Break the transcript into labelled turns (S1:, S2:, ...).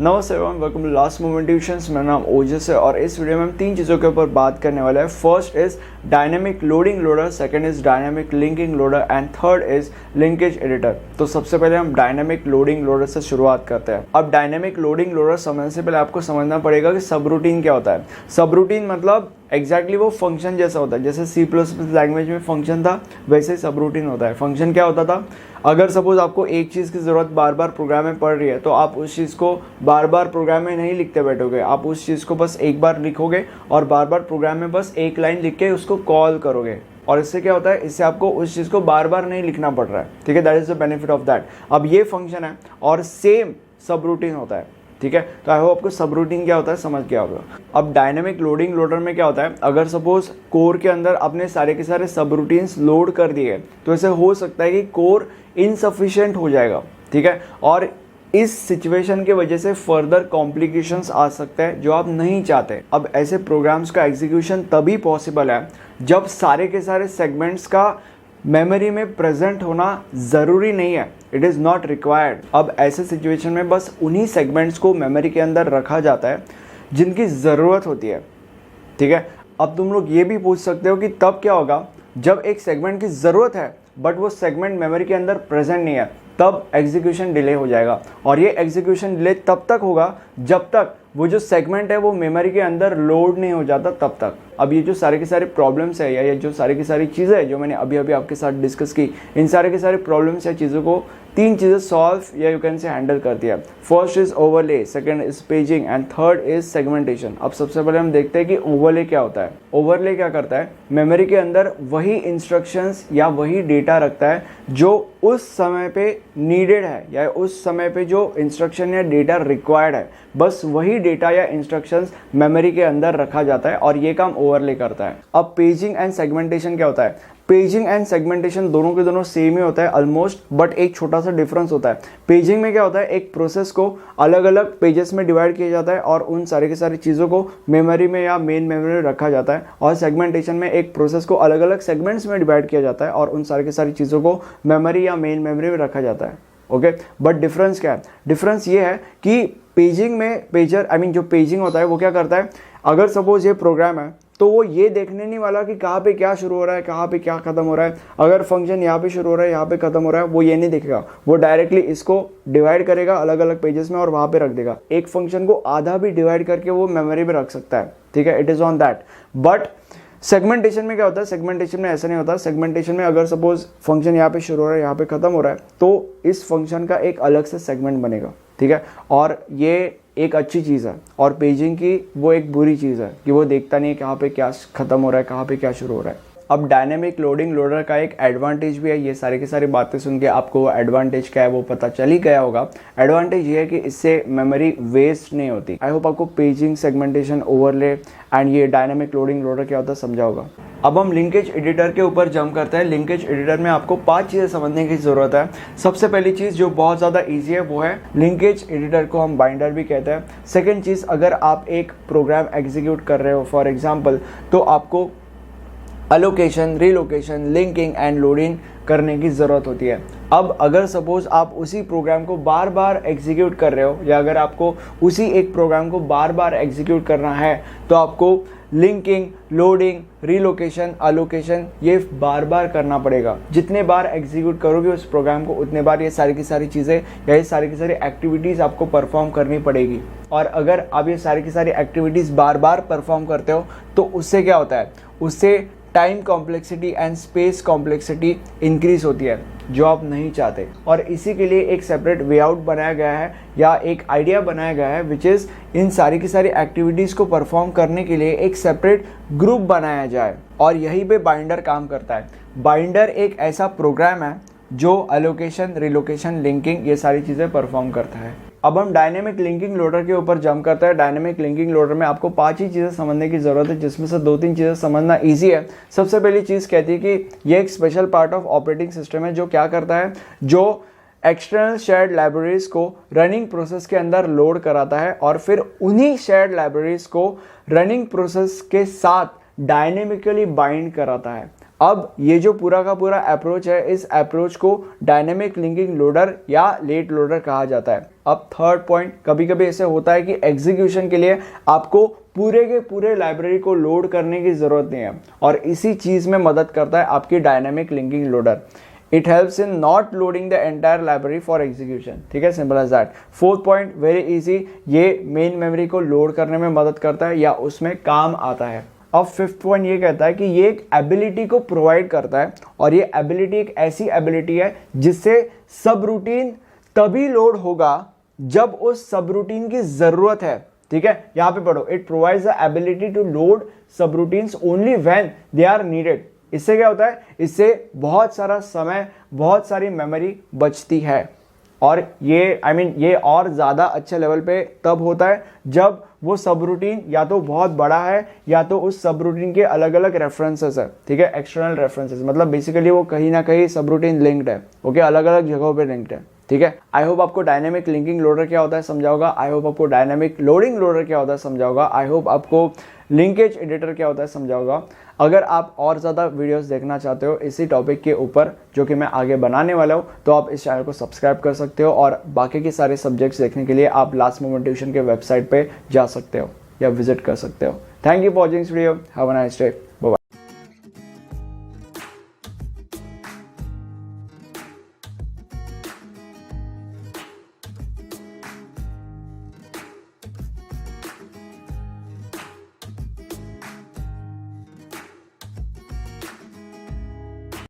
S1: नमस्ते everyone, welcome to last moment tuitions. मेरा नाम ओजस है और इस वीडियो में हम तीन चीज़ों के ऊपर बात करने वाले हैं। First is dynamic loading loader, second is dynamic linking loader and third is linkage editor. तो सबसे पहले हम डायनेमिक लोडिंग लोडर से शुरुआत करते हैं। अब डायनेमिक लोडिंग लोडर समझने से पहले आपको समझना पड़ेगा कि सब रूटीन क्या होता है। सब रूटीन मतलब एग्जैक्टली वो फंक्शन जैसा होता है। जैसे C++ लैंग्वेज में फंक्शन था, वैसे ही सब रूटीन होता है। फंक्शन क्या होता था, अगर सपोज आपको एक चीज़ की ज़रूरत बार बार प्रोग्राम में पड़ रही है तो आप उस चीज़ को बार बार प्रोग्राम में नहीं लिखते बैठोगे, आप उस चीज़ को बस एक बार लिखोगे और बार बार प्रोग्राम में बस एक लाइन लिख के उसको कॉल करोगे। और इससे क्या होता है, इससे आपको उस चीज़ को बार बार नहीं लिखना पड़ रहा है। ठीक है, that is the benefit of that. अब ये फंक्शन है और सेम सब रूटीन होता है। ठीक है, तो आई होप आपको सब रूटीन क्या होता है समझ गया होगा। अब डायनेमिक लोडिंग लोडर में क्या होता है, अगर सपोज कोर के अंदर अपने सारे के सारे सब रूटीन्स लोड कर दिए तो ऐसे हो सकता है कि कोर इनसफिशिएंट हो जाएगा। ठीक है, और इस सिचुएशन की वजह से फर्दर कॉम्प्लिकेशंस आ सकते हैं जो आप नहीं चाहते। अब ऐसे प्रोग्राम्स का एग्जीक्यूशन तभी पॉसिबल है जब सारे के सारे सेगमेंट्स का मेमोरी में प्रेजेंट होना ज़रूरी नहीं है, इट इज़ नॉट रिक्वायर्ड। अब ऐसे सिचुएशन में बस उन्हीं सेगमेंट्स को मेमोरी के अंदर रखा जाता है जिनकी ज़रूरत होती है। ठीक है, अब तुम लोग ये भी पूछ सकते हो कि तब क्या होगा जब एक सेगमेंट की ज़रूरत है बट वो सेगमेंट मेमोरी के अंदर प्रेजेंट नहीं है, तब एग्जीक्यूशन डिले हो जाएगा। और ये एग्जीक्यूशन डिले तब तक होगा जब तक वो जो सेगमेंट है वो मेमोरी के अंदर लोड नहीं हो जाता, तब तक। अब ये जो सारे के सारे प्रॉब्लम्स है या ये जो सारी की सारी चीज़ें हैं जो मैंने अभी अभी आपके साथ डिस्कस की, इन सारे के सारे प्रॉब्लम्स या चीज़ों को तीन चीज़ें सॉल्व या यू कैन से हैंडल करती है। First is overlay, second is paging and third is segmentation. अब सबसे पहले हम देखते हैं कि ओवरले क्या होता है। ओवरले क्या करता है, मेमोरी के अंदर वही इंस्ट्रक्शंस या वही डेटा रखता है जो उस समय पे नीडेड है या उस समय पे जो इंस्ट्रक्शन या डेटा रिक्वायर्ड है, बस वही डेटा या इंस्ट्रक्शंस मेमोरी के अंदर रखा जाता है और ये काम ओवरले करता है। अब पेजिंग एंड सेगमेंटेशन क्या होता है, पेजिंग एंड सेगमेंटेशन दोनों के दोनों सेम ही होता है ऑलमोस्ट, बट एक छोटा सा डिफरेंस होता है। पेजिंग में क्या होता है, एक प्रोसेस को अलग अलग पेजेस में डिवाइड किया जाता है और उन सारे के सारी चीज़ों को मेमोरी में या मेन मेमोरी में रखा जाता है। और सेगमेंटेशन में एक प्रोसेस को अलग अलग सेगमेंट्स में डिवाइड किया जाता है और उन सारी की सारी चीज़ों को मेमोरी या मेन मेमोरी में रखा जाता है। ओके, बट डिफरेंस क्या है, डिफरेंस ये है कि पेजिंग में जो पेजिंग होता है वो क्या करता है, अगर सपोज ये प्रोग्राम है तो वो ये देखने नहीं वाला कि कहाँ पे क्या शुरू हो रहा है, कहाँ पे क्या खत्म हो रहा है। अगर फंक्शन यहाँ पे शुरू हो रहा है, यहाँ पे खत्म हो रहा है, वो ये नहीं देखेगा। वो डायरेक्टली इसको डिवाइड करेगा अलग अलग पेजेस में और वहाँ पे रख देगा। एक फंक्शन को आधा भी डिवाइड करके वो मेमोरी में रख सकता है। ठीक है, it is on that. But segmentation में क्या होता है, सेगमेंटेशन में ऐसा नहीं होता। सेगमेंटेशन में अगर सपोज फंक्शन यहाँ पे शुरू हो रहा है, यहाँ पे खत्म हो रहा है, तो इस फंक्शन का एक अलग से सेगमेंट बनेगा। ठीक है, और ये एक अच्छी चीज़ है। और पेजिंग की वो एक बुरी चीज़ है कि वो देखता नहीं है कहाँ पे क्या खत्म हो रहा है, कहाँ पे क्या शुरू हो रहा है। अब डायनेमिक लोडिंग लोडर का एक एडवांटेज भी है। ये सारी की सारी बातें सुन के आपको एडवांटेज क्या है वो पता चल ही गया होगा। एडवांटेज ये है कि इससे मेमोरी वेस्ट नहीं होती। आई होप आपको पेजिंग, सेगमेंटेशन, ओवरले एंड ये डायनेमिक लोडिंग लोडर क्या होता है समझा होगा। अब हम लिंकेज एडिटर के ऊपर जंप करते हैं। लिंकेज एडिटर में आपको 5 चीज़ें समझने की ज़रूरत है। सबसे पहली चीज़ जो बहुत ज़्यादा ईजी है वो है लिंकेज एडिटर को हम बाइंडर भी कहते हैं। सेकेंड चीज़, अगर आप एक प्रोग्राम एग्जीक्यूट कर रहे हो फॉर एग्जाम्पल, तो आपको allocation, relocation, linking and loading करने की ज़रूरत होती है। अब अगर सपोज आप उसी प्रोग्राम को बार बार एग्जीक्यूट कर रहे हो या अगर आपको उसी एक प्रोग्राम को बार बार एग्जीक्यूट करना है तो आपको लिंकिंग, लोडिंग, रीलोकेशन, अलोकेशन ये बार बार करना पड़ेगा। जितने बार एग्जीक्यूट करोगे उस प्रोग्राम को उतने बार ये सारी की सारी चीज़ें या ये सारी की सारी एक्टिविटीज़ आपको परफॉर्म करनी पड़ेगी। और अगर आप ये सारी की सारी एक्टिविटीज़ बार बार परफॉर्म करते हो तो उससे क्या होता है, उससे time complexity and space complexity increase होती है जो आप नहीं चाहते। और इसी के लिए एक सेपरेट वे आउट बनाया गया है या एक आइडिया बनाया गया है विच इज़ इन सारी की सारी एक्टिविटीज़ को परफॉर्म करने के लिए एक सेपरेट ग्रुप बनाया जाए और यहीं पे बाइंडर काम करता है। बाइंडर एक ऐसा प्रोग्राम है जो एलोकेशन, रिलोकेशन, लिंकिंग ये सारी चीज़ें परफॉर्म करता है। अब हम डायनेमिक लिंकिंग लोडर के ऊपर जंप करते हैं। डायनेमिक लिंकिंग लोडर में आपको 5 ही चीज़ें समझने की ज़रूरत है जिसमें से 2-3 चीज़ें समझना इजी है। सबसे पहली चीज़ कहती है कि ये एक special part of operating system है जो क्या करता है, जो एक्सटर्नल शेयर्ड लाइब्रेरीज को रनिंग प्रोसेस के अंदर लोड कराता है और फिर उन्हीं शेयर्ड लाइब्रेरीज को रनिंग प्रोसेस के साथ डायनेमिकली बाइंड कराता है। अब ये जो पूरा का पूरा अप्रोच है, इस अप्रोच को डायनेमिक लिंकिंग लोडर या लेट लोडर कहा जाता है। अब थर्ड पॉइंट, कभी कभी ऐसे होता है कि एग्जीक्यूशन के लिए आपको पूरे के पूरे लाइब्रेरी को लोड करने की ज़रूरत नहीं है, और इसी चीज़ में मदद करता है आपकी dynamic linking loader. It helps in not loading the entire library for execution. ठीक है, simple as that. Fourth point, very easy, ये मेन मेमोरी को लोड करने में मदद करता है या उसमें काम आता है। अब फिफ्थ पॉइंट ये कहता है कि ये एक एबिलिटी को प्रोवाइड करता है, और ये एबिलिटी एक ऐसी एबिलिटी है जिससे सब रूटीन तभी लोड होगा जब उस सब रूटीन की जरूरत है। ठीक है, यहां पे पढ़ो, it provides the ability to load subroutines only when they are needed. इससे क्या होता है, इससे बहुत सारा समय, बहुत सारी मेमोरी बचती है, और ये ये और ज़्यादा अच्छे लेवल पे तब होता है जब वो सब रूटीन या तो बहुत बड़ा है या तो उस सब रूटीन के अलग अलग रेफरेंसेस है। ठीक है, एक्सटर्नल रेफरेंसेस, मतलब बेसिकली वो कहीं ना कहीं सब रूटीन लिंक्ड है। ओके, अलग अलग जगहों पे लिंक्ड है। ठीक है, आई होप आपको डायनेमिक लिंकिंग लोडर क्या होता है समझा होगा। आई होप आपको डायनेमिक लोडिंग लोडर क्या होता है समझा होगा। आई होप आपको लिंकेज एडिटर क्या होता है समझा होगा। अगर आप और ज़्यादा वीडियोस देखना चाहते हो इसी टॉपिक के ऊपर जो कि मैं आगे बनाने वाला हूँ, तो आप इस चैनल को सब्सक्राइब कर सकते हो, और बाकी के सारे सब्जेक्ट्स देखने के लिए आप लास्ट मोमेंट ट्यूशन के वेबसाइट पे जा सकते हो या विजिट कर सकते हो। Thank you for watching this video. Have a nice day. Bye.